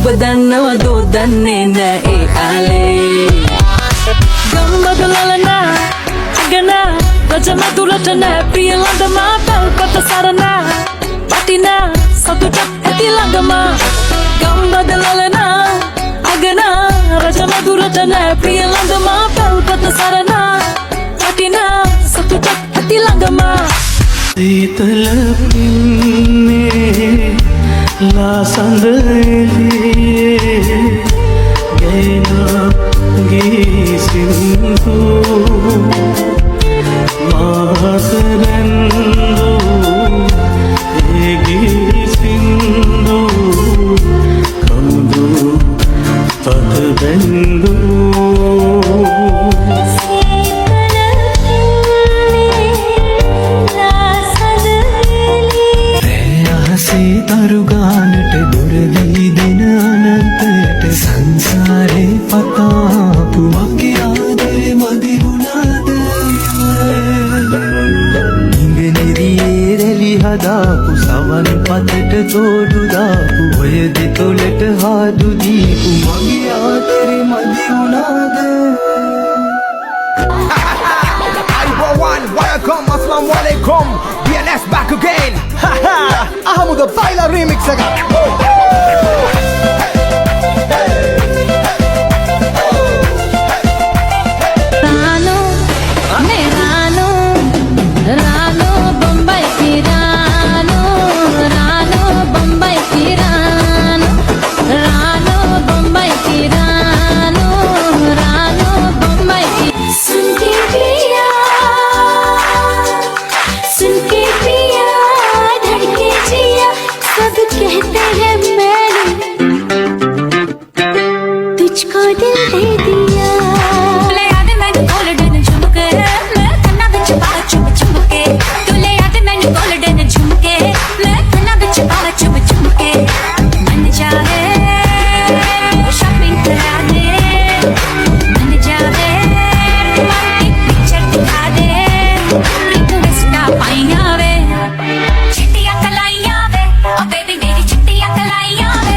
Ubadana do danena e ale Gambagalana Agana Rajama duratana Priyalangama Palpata sarana Patina Satuta etilangama Gambagalana Agana Rajama duratana Priyalangama Palpata sarana Patina Satuta etilangama Sitala pinne La sandaliye Gaina gisindu Mahasarandu Gisindu Kamdu Patabendu තරුගානට දුරදී දෙන අනන්තයට සංසාරේ පතාපු මගේ ආදරේ මදි වුණාද ඉංගනෙරියේ රැලි හදාපු සවන් පතට තෝඩු දාපු ඔය දෙතොලට හාදු දීපු මගේ ආදරේ මදි වුණාද Welcome, assalamu alaikum. BNS back again. Ahmuda Baila remix again. Rano, me Rano, Rano Bombay ki Rano, Rano Bombay ki Rano, Rano Bombay ki Rano, Rano Bombay ki. Sun ke piya, धड़के जिया, सब कहते हैं मैंने तुझको दिल दे दिया तुले याद मैंने गोल्डन झुमके मैं कन्ना बिच बाला चुम चुमके तुले याद मैंने गोल्डन झुमके मैं कन्ना बिच बाला चुम चुमके मन जावे शॉपिंग करा दे मन जावे रोमांटिक पिक्चर दिखा दे रिक्वेस्ट का पाइया वे चिट्टियां कलाइयां वे ओ बेबी मेरी चिट्टियां कलाइयां वे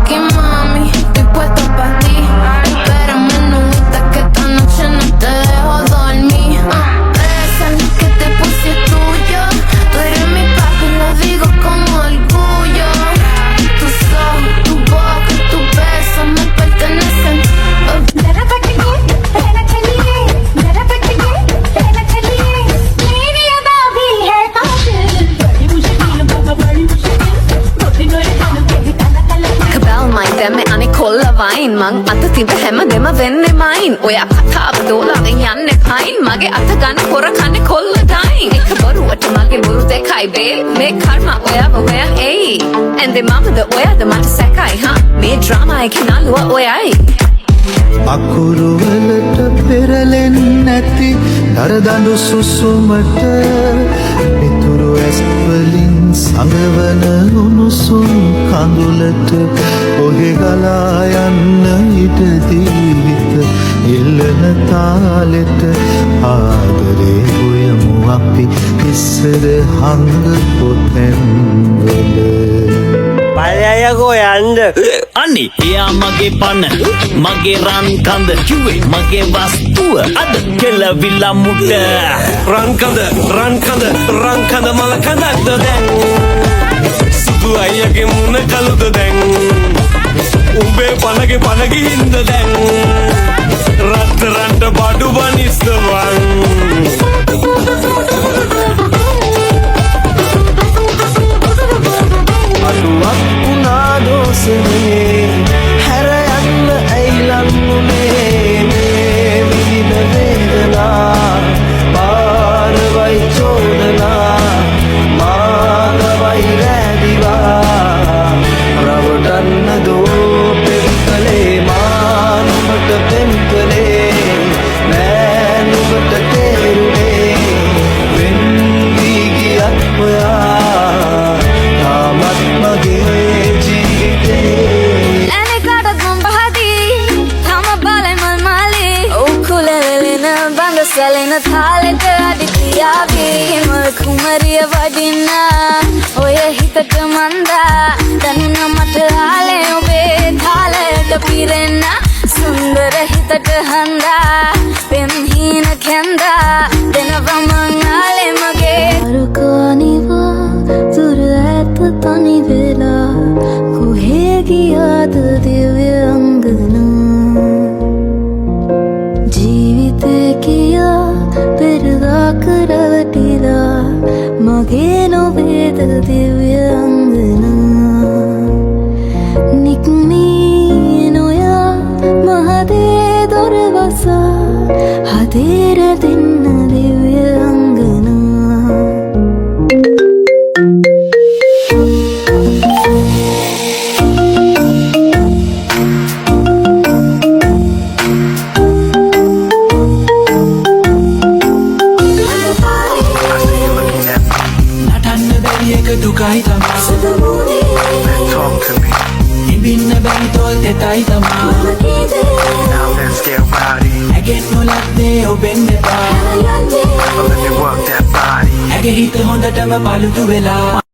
Que mami, estoy puesto pa' ti. Pero menuda que esta noche no te dejo dormir. Esa que te puse tuyo. Tú eres mi papi, lo digo con orgullo. Tus ojos, tu boca, tu beso me pertenecen. जरा बटके रहना चलिए जरा बटके रहना चलिए मेरी अदा भी है काबिल बड़ी मुश्किल बाबा बड़ी मुश्किल रोटी नोरे खाने के काला काला Kabel mine දැම්මේ අනේ කොල්ල වයින් මං අත තිබ හැමදෙම වෙන්නේ මයින් ඔයා කතාව දෝලාගෙන යන්නේ පයින් මගේ අත ගන්න පොර කන්නේ කොල්ල ඩයින් එක බරුවට මගේ බුරු දෙකයි බේ මේ කර්ම ඔයාව හොයන් එයි ඇන්දේ මමද ඔයාද මට සැකයි හා මේ ඩ්‍රාමා එකේ නළුව ඔයයි අකුරුවලට පෙරලෙන් නැති දරදඬු සුසුමට මිතුරු ඇස්වලින් සඟවන උණුසුම් කඳුලට ඔහෙ ගලා යන්න ඉඩදී හිත එල්ලන තාලෙට ආදරේ හොයමු අපි ඉස්සර හංගපු තැන්වල පල්යයකෝ යන්න අනේ එයා මගේ පන මගේ රන් කඳ කිව්වේ මගේ වස්තුව අද කෙලවිලා මුට රන් කඳ මල කඳක්ද දැන් සුදු අයියගේ මුණ කළුද දැන් උඹේ පනගේ හින්ද දැන් රත්තරන්ට බඩු බනිස්තවන් අඩුවක් වුණා දෝසනේ හැර යන්න ඇයිලන්නුනේ මේ විඳින වේදනා පාරවයි චෝදනා මානවයි රැදිවා රවටන්න දෝ පෙම්කලේ මානුමට පෙම්කලේ නෑ නුමට තේරුනේ වෙන්වී ගියත් ඔයා තාමත් මගේ ජීවිතේ ඇනේ කාටත් මම බහදී තම බලයි මල් මාලේ උකුලෙලෙන බඳ සැලෙන තාලෙට අඩි තියාගේ මල් කුමරිය වඩින්න ඔය හිතට මන්දා දැනුන මට ආලේ ඇත්තට හන්දා පෙම් හීන කැන්දා දෙනවා මං මගේ අරුකානිවා දුර ඇත තනි වෙලා කොහේ ගියාද දිව්‍ය අංගනා ජීවිතේ කියා පෙරදා කරවටිලා මගේ නොවේද දිව්‍ය අංගනා නික්මී නොයා මහදේ දොරවසා හදේර දෙන්න දිව්‍ය අංගනා නටන්න බැරි එක දුකයි තමා Talk to me. ඉබින්න බැරි තොල් තෙතයි තමා Now let's get rowdy. ඇගෙන් නොලක්නේ ඔබෙන් එපා Let me work that body. ඇගේ හිත හොඳටම පළුදු වෙලා